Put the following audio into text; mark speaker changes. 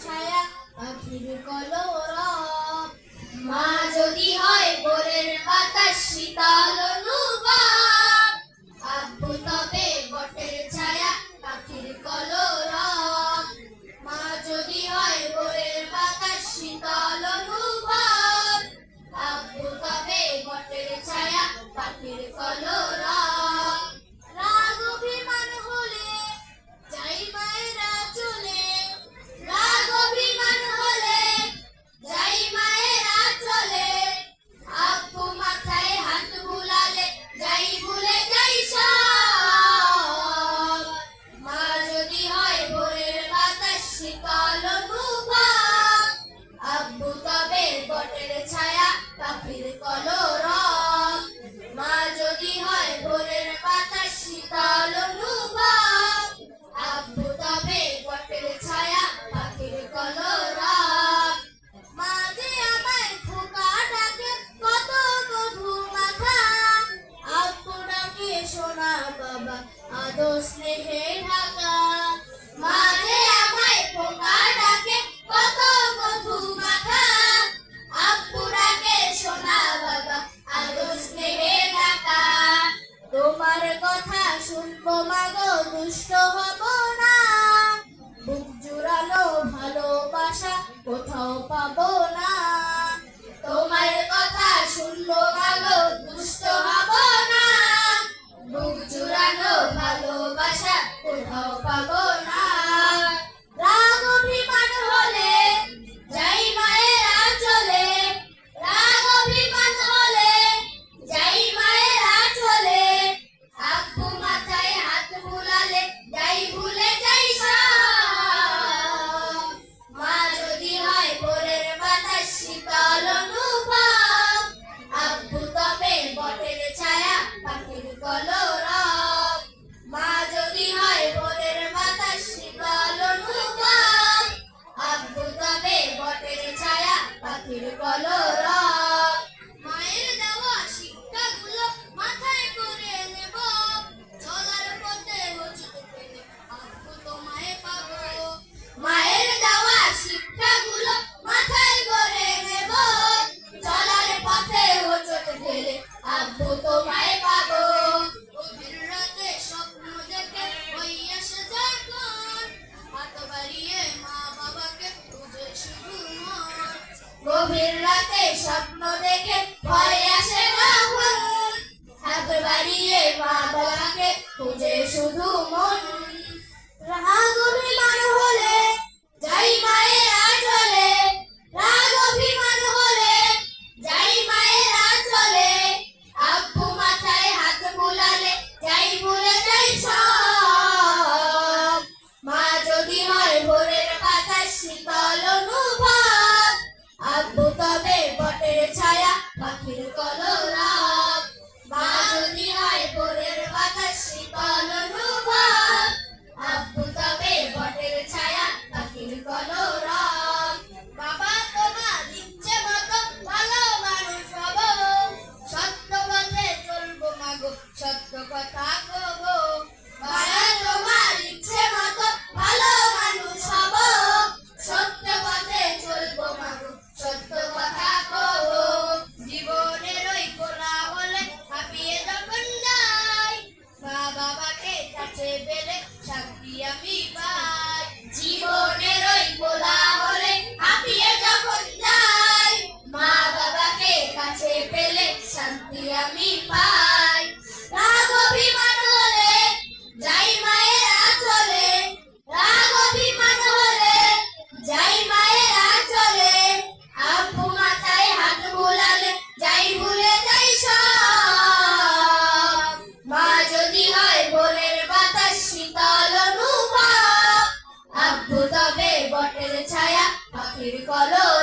Speaker 1: ছায়া পাখির কলরব। মা যদি হয় ভোরের বাতাস শীতল অনুভব, আব্বু তবে বটের ছায়া পাখির কলরব। মা যদি হয় ভোরের বাতাস শীতল অনুভব, আব্বু তবে বটের ছায়া পাখির কলরব। রাগ অভিমান হলে যাই মায়েরা চলে, রাগ অভিমান হলে যাই মায়েরা চলে, আব্বু মাথায় হাত বুলালে যাই ভুলে যাই সব। মা যদি হয় ভোরের বাতাস শীতল অনুভব, আব্বু তবে বটের ছায়া পাখির কলরব। মা যদি হয় ভোরের বাতাস শীতল অনুভব, আব্বু তবে বটের ছায়া পাখির কলরব। মা যে আমায় খোকা ডাকে কত মধু মাখা, আব্বু ডাকে সোনা বাবা আদর স্নেহে ঢাকা। মা যে আমায় খোকা ডাকে কত মধু মাখা, আব্বু ডাকে সোনা বাবা আদর স্নেহে ঢাকা। তোমার কথা শুনবো মাগো দুষ্ট হব না, বুক জুড়ানো ভালোবাসা কোথাও পাবো না। তোমার কথা শুনবো মাগো দুষ্ট হব না, বুক জুড়ানো ভালোবাসা কোথাও পাবো না। রাগ অভিমান হলে যাই মায়েরা চলে, রাগ অভিমান হলে যাই মায়েরা চলে, আব্বু মাথায় হাত বুলালে যাই ভুলে যাই সব। মা যদি হয় ভোরের বাতাস শীতল অনুভব, আব্বু তবে বটের ছায়া পাখির কলরব। মা যদি হয় ভোরের বাতাস শীতল অনুভব, আব্বু তবে বটের ছায়া পাখির কলরব। মায়ের দেওয়া শিক্ষাগুলো মাথায় করে নেব, চলার পথে হোঁচট খেলে আব্বু তোমায় পাবো। মায়ের দেওয়া শিক্ষাগুলো মাথায় করে নেব, চলার পথে হোঁচট খেলে আব্বু তোমায় পাবো। গভীর রাতে স্বপ্ন দেখে ওই আসে যখন, হাত বাড়িয়ে মা বাবাকে খুঁজে শুধু মন। গভীর রাতে স্বপ্ন দেখে ভয় আসে যখন, হাত বাড়িয়ে মা বাবাকে খুঁজে শুধু মন। রাগ অভিমান হলে যাই মায়েরা চলে, রাগ অভিমান হলে যাই মায়েরা চলে, আব্বু মাথায় হাত বুলালে যাই ভুলে যাই সব। মা যদি হয় ভোরের বাতাস শীতল অনুভব, আব্বু তবে বটের ছায়া পাখির কলরব। মা যদি হয় ভোরের বাতাস শীতল অনুভব, আব্বু তবে বটের ছায়া পাখির কলরব। বাবা তোমার ইচ্ছে মতো ভালো মানুষ হব, সত্য পথে চলবো মাগো সত্য কথা কব। বাবা তোমার ইচ্ছে মতো ভালো মানুষ হব, সত্য পথে চলবো মাগো সত্য কথা কব। জীবনের ওই কোলা হলে হাঁপিয়ে যখন যাই, মা বাবাকে কাছে পেলে শান্তি আমি পাই। জীবনের ওই কোলা হলে হাঁপিয়ে যখন যাই, মা বাবাকে কাছে পেলে শান্তি আমি পাই। রাগ অভিমান হলে যাই মায়েরা চলে, রাগ অভিমান হলে যাই মায়েরা চলে, আব্বু মাথায় হাত বুলালে যাই ভুলে যাই সব। মা যদি হয় ভোরের বাতাস শীতল অনুভব, আব্বু তবে বটের ছায়া পাখির কলরব।